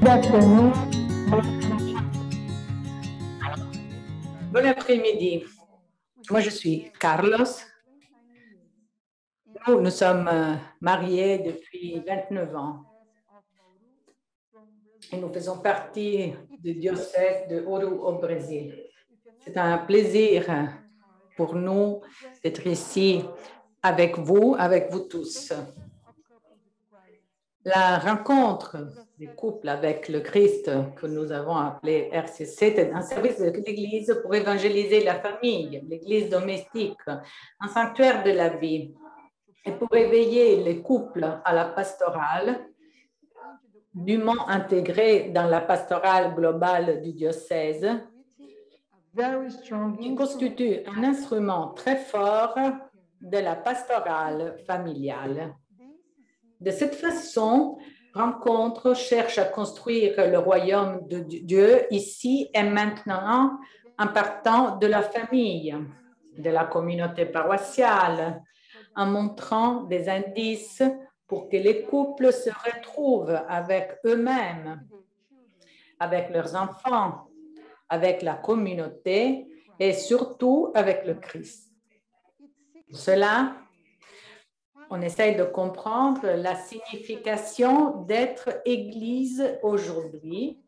D'afternoon. Bon après-midi. Moi, je suis Carlos. Nous sommes mariés depuis 29 ans et nous faisons partie du diocèse de Ouro au Brésil. C'est un plaisir pour nous d'être ici avec vous tous. La rencontre des couples avec le Christ que nous avons appelé RCC est un service de l'Église pour évangéliser la famille, l'Église domestique, un sanctuaire de la vie, et pour éveiller les couples à la pastorale, dûment intégrée dans la pastorale globale du diocèse, qui constitue un instrument très fort de la pastorale familiale. De cette façon, Rencontre cherche à construire le royaume de Dieu ici et maintenant en partant de la famille, de la communauté paroissiale, en montrant des indices pour que les couples se retrouvent avec eux-mêmes, avec leurs enfants, avec la communauté et surtout avec le Christ. Pour cela, on essaye de comprendre la signification d'être Église aujourd'hui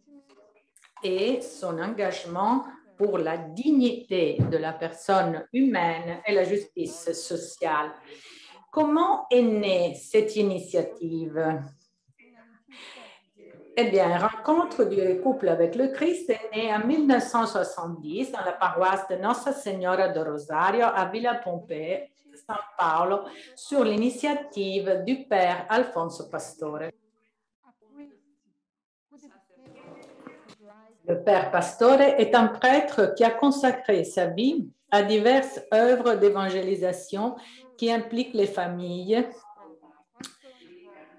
et son engagement pour la dignité de la personne humaine et la justice sociale. Comment est née cette initiative? Eh bien, Rencontre du couple avec le Christ est née en 1970 dans la paroisse de Nossa Senhora do Rosario à Villa Pompei, San Paolo, sur l'initiative du père Alfonso Pastore. Le père Pastore est un prêtre qui a consacré sa vie à diverses œuvres d'évangélisation qui impliquent les familles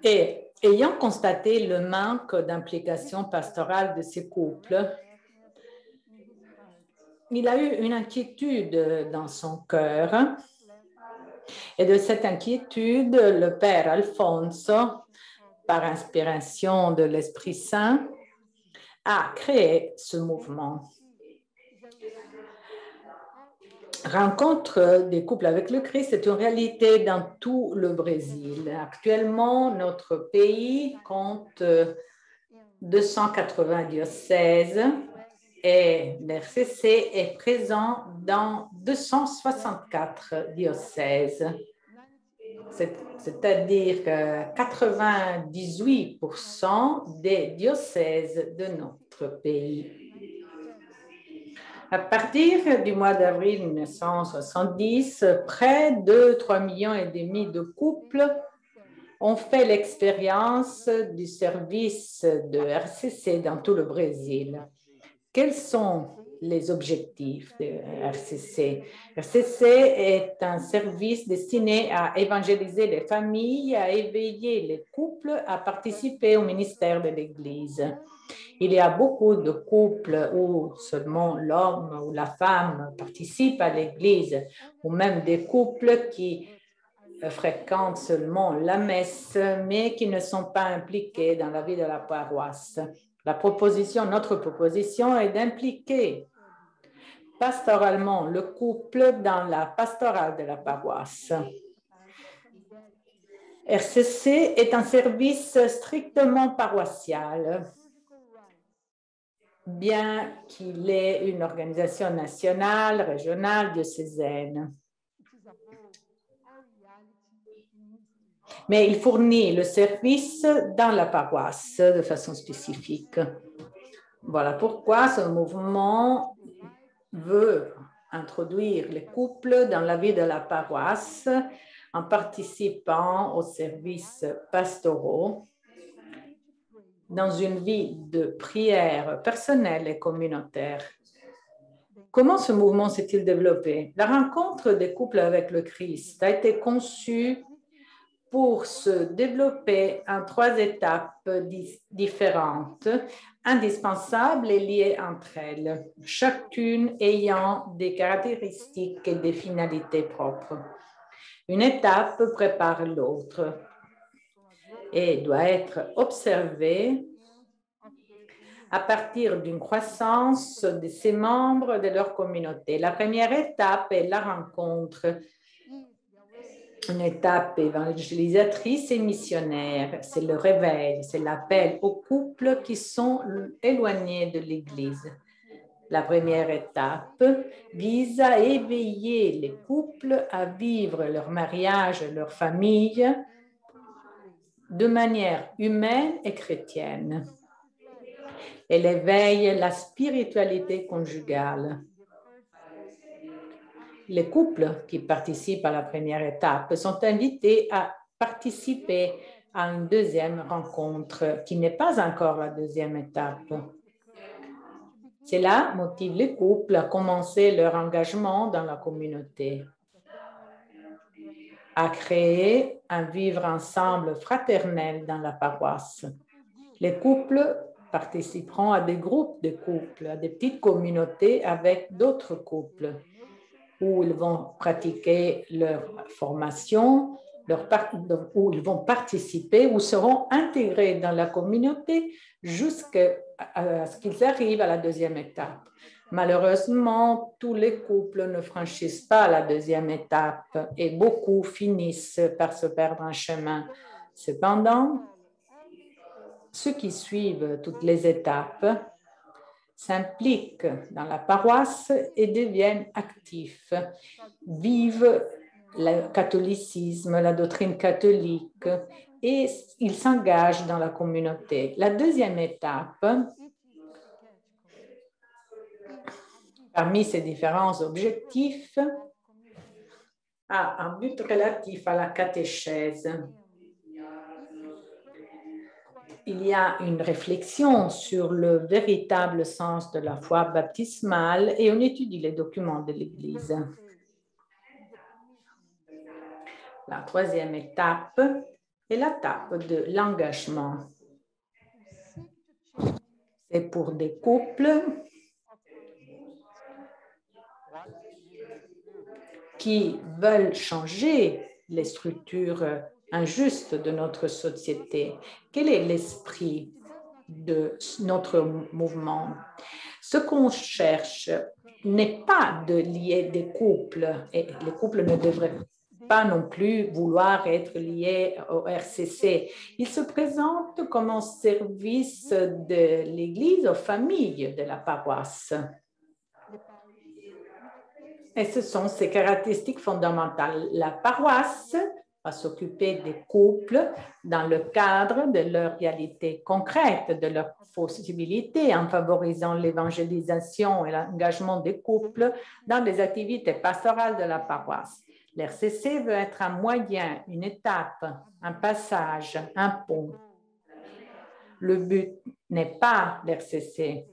et ayant constaté le manque d'implication pastorale de ces couples, il a eu une inquiétude dans son cœur. Et de cette inquiétude, le père Alfonso, par inspiration de l'Esprit Saint, a créé ce mouvement. Rencontre des couples avec le Christ est une réalité dans tout le Brésil. Actuellement, notre pays compte 280 diocèses et l'RCC est présent dans 264 diocèses. C'est-à-dire que 98% des diocèses de notre pays. À partir du mois d'avril 1970, près de 3,5 millions de couples ont fait l'expérience du service de RCC dans tout le Brésil. Quels sont les objectifs de RCC? RCC est un service destiné à évangéliser les familles, à éveiller les couples, à participer au ministère de l'Église. Il y a beaucoup de couples où seulement l'homme ou la femme participent à l'Église, ou même des couples qui fréquentent seulement la messe, mais qui ne sont pas impliqués dans la vie de la paroisse. Notre proposition est d'impliquer pastoralement le couple dans la pastorale de la paroisse. RCC est un service strictement paroissial, bien qu'il ait une organisation nationale, régionale, diocésaine. Mais il fournit le service dans la paroisse de façon spécifique. Voilà pourquoi ce mouvement veut introduire les couples dans la vie de la paroisse en participant aux services pastoraux dans une vie de prière personnelle et communautaire. Comment ce mouvement s'est-il développé? La rencontre des couples avec le Christ a été conçue pour se développer en 3 étapes différentes, indispensables et liées entre elles, chacune ayant des caractéristiques et des finalités propres. Une étape prépare l'autre et doit être observée à partir d'une croissance de ces membres de leur communauté. La première étape est la rencontre, une étape évangélisatrice et missionnaire. C'est le réveil, c'est l'appel aux couples qui sont éloignés de l'Église. La première étape vise à éveiller les couples à vivre leur mariage, leur famille de manière humaine et chrétienne. Elle éveille la spiritualité conjugale. Les couples qui participent à la première étape sont invités à participer à une deuxième rencontre qui n'est pas encore la deuxième étape. Cela motive les couples à commencer leur engagement dans la communauté, à créer un vivre ensemble fraternel dans la paroisse. Les couples participeront à des groupes de couples, à des petites communautés avec d'autres couples, où ils vont pratiquer leur formation, où ils vont participer, ou seront intégrés dans la communauté jusqu'à ce qu'ils arrivent à la deuxième étape. Malheureusement, tous les couples ne franchissent pas la deuxième étape et beaucoup finissent par se perdre en chemin. Cependant, ceux qui suivent toutes les étapes s'impliquent dans la paroisse et deviennent actifs, vivent le catholicisme, la doctrine catholique et ils s'engagent dans la communauté. La deuxième étape, parmi ces différents objectifs, a un but relatif à la catéchèse. Il y a une réflexion sur le véritable sens de la foi baptismale et on étudie les documents de l'Église. La troisième étape est l'étape de l'engagement. C'est pour des couples qui veulent changer les structures injustes de notre société. Quel est l'esprit de notre mouvement? Ce qu'on cherche n'est pas de lier des couples, et les couples ne devraient pas non plus vouloir être liés au RCC. Ils se présentent comme un service de l'Église aux familles de la paroisse. Et ce sont ces caractéristiques fondamentales. La paroisse va s'occuper des couples dans le cadre de leur réalité concrète, de leurs possibilités, en favorisant l'évangélisation et l'engagement des couples dans les activités pastorales de la paroisse. L'RCC veut être un moyen, une étape, un passage, un pont. Le but n'est pas l'RCC.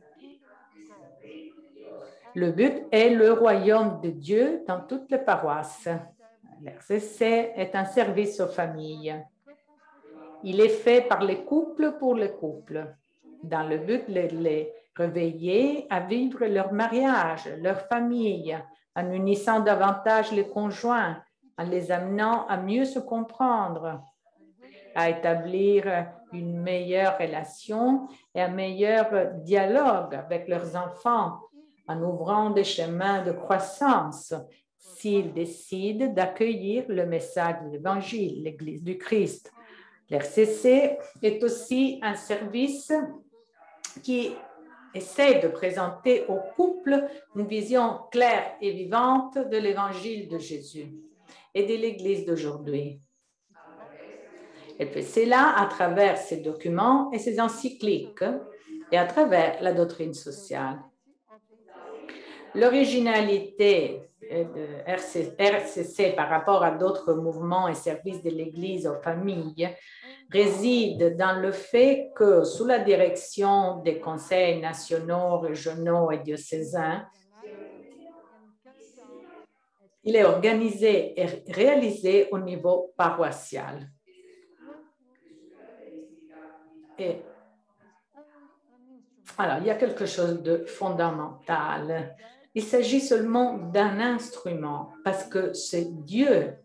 Le but est le royaume de Dieu dans toutes les paroisses. L'RCC est un service aux familles. Il est fait par les couples pour les couples, dans le but de les réveiller à vivre leur mariage, leur famille, en unissant davantage les conjoints, en les amenant à mieux se comprendre, à établir une meilleure relation et un meilleur dialogue avec leurs enfants, en ouvrant des chemins de croissance s'ils décident d'accueillir le message de l'Évangile, l'Église du Christ. L'RCC est aussi un service qui essaie de présenter aux couples une vision claire et vivante de l'Évangile de Jésus et de l'Église d'aujourd'hui. Elle fait cela à travers ses documents et ses encycliques et à travers la doctrine sociale. L'originalité de RCC par rapport à d'autres mouvements et services de l'Église aux familles réside dans le fait que, sous la direction des conseils nationaux, régionaux et diocésains, il est organisé et réalisé au niveau paroissial. Et alors, il y a quelque chose de fondamental. Il s'agit seulement d'un instrument parce que c'est Dieu,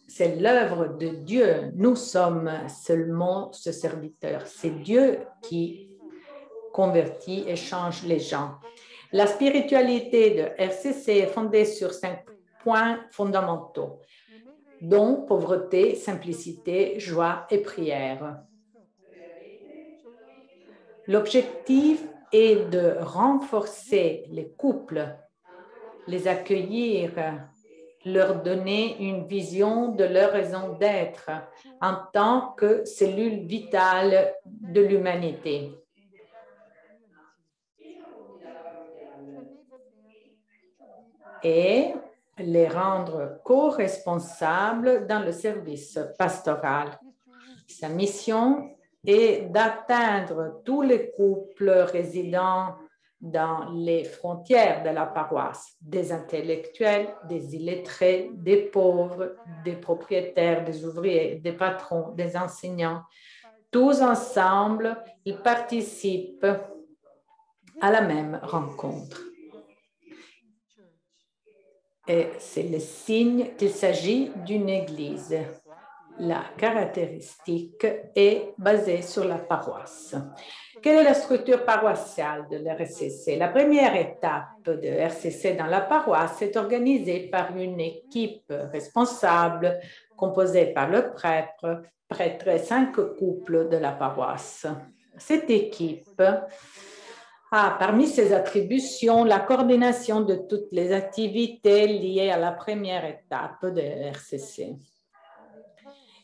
c'est l'œuvre de Dieu. Nous sommes seulement ce serviteur. C'est Dieu qui convertit et change les gens. La spiritualité de RCC est fondée sur 5 points fondamentaux, dont pauvreté, simplicité, joie et prière. L'objectif est de renforcer les couples, les accueillir, leur donner une vision de leur raison d'être en tant que cellule vitale de l'humanité. Et les rendre co-responsables dans le service pastoral. Sa mission est d'atteindre tous les couples résidant dans les frontières de la paroisse, des intellectuels, des illettrés, des pauvres, des propriétaires, des ouvriers, des patrons, des enseignants. Tous ensemble, ils participent à la même rencontre. Et c'est le signe qu'il s'agit d'une église. La caractéristique est basée sur la paroisse. Quelle est la structure paroissiale de l'RCC? La première étape de RCC dans la paroisse est organisée par une équipe responsable composée par le prêtre et 5 couples de la paroisse. Cette équipe a parmi ses attributions la coordination de toutes les activités liées à la première étape de RCC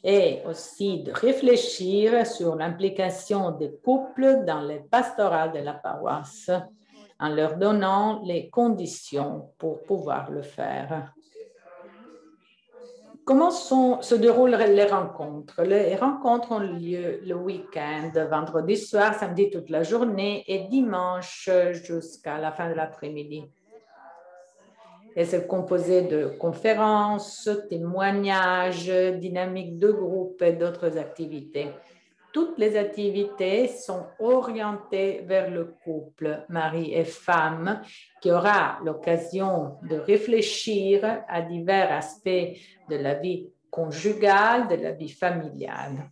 et aussi de réfléchir sur l'implication des couples dans les pastorales de la paroisse en leur donnant les conditions pour pouvoir le faire. Comment se déroulent les rencontres? Les rencontres ont lieu le week-end, vendredi soir, samedi toute la journée et dimanche jusqu'à la fin de l'après-midi. Et c'est composé de conférences, témoignages, dynamiques de groupe et d'autres activités. Toutes les activités sont orientées vers le couple, mari et femme, qui aura l'occasion de réfléchir à divers aspects de la vie conjugale, de la vie familiale.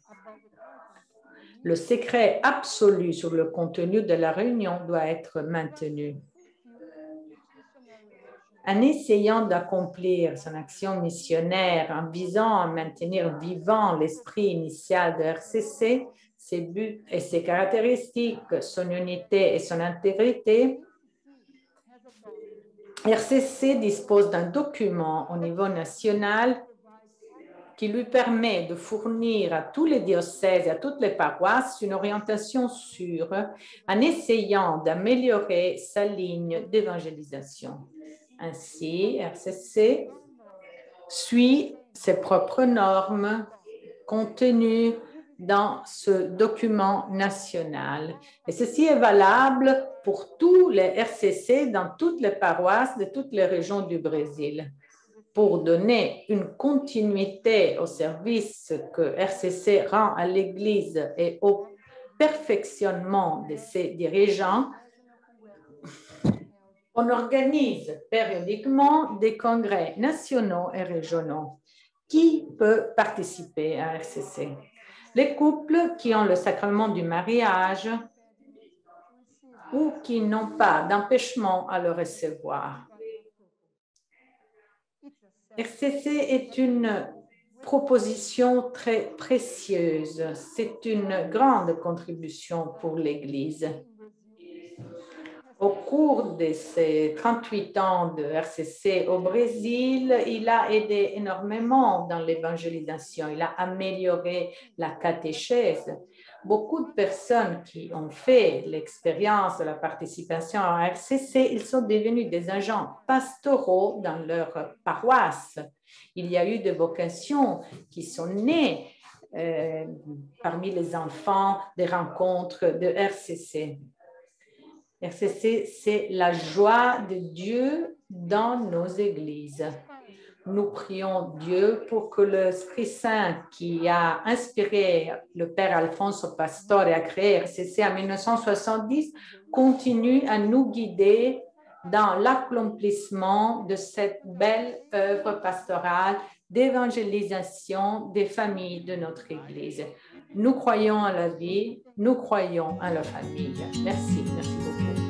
Le secret absolu sur le contenu de la réunion doit être maintenu. En essayant d'accomplir son action missionnaire en visant à maintenir vivant l'esprit initial de RCC, ses buts et ses caractéristiques, son unité et son intégrité, RCC dispose d'un document au niveau national qui lui permet de fournir à tous les diocèses et à toutes les paroisses une orientation sûre en essayant d'améliorer sa ligne d'évangélisation. Ainsi, RCC suit ses propres normes contenues dans ce document national. Et ceci est valable pour tous les RCC dans toutes les paroisses de toutes les régions du Brésil. Pour donner une continuité au service que RCC rend à l'Église et au perfectionnement de ses dirigeants, on organise périodiquement des congrès nationaux et régionaux. Qui peut participer à RCC? Les couples qui ont le sacrement du mariage ou qui n'ont pas d'empêchement à le recevoir. RCC est une proposition très précieuse. C'est une grande contribution pour l'Église. Au cours de ces 38 ans de RCC au Brésil, il a aidé énormément dans l'évangélisation. Il a amélioré la catéchèse. Beaucoup de personnes qui ont fait l'expérience de la participation à RCC, ils sont devenus des agents pastoraux dans leur paroisse. Il y a eu des vocations qui sont nées parmi les enfants des rencontres de RCC. RCC, c'est la joie de Dieu dans nos églises. Nous prions Dieu pour que l'Esprit Saint qui a inspiré le Père Alfonso Pastore à créer RCC en 1970 continue à nous guider dans l'accomplissement de cette belle œuvre pastorale d'évangélisation des familles de notre Église. Nous croyons à la vie, nous croyons à la famille. Merci beaucoup.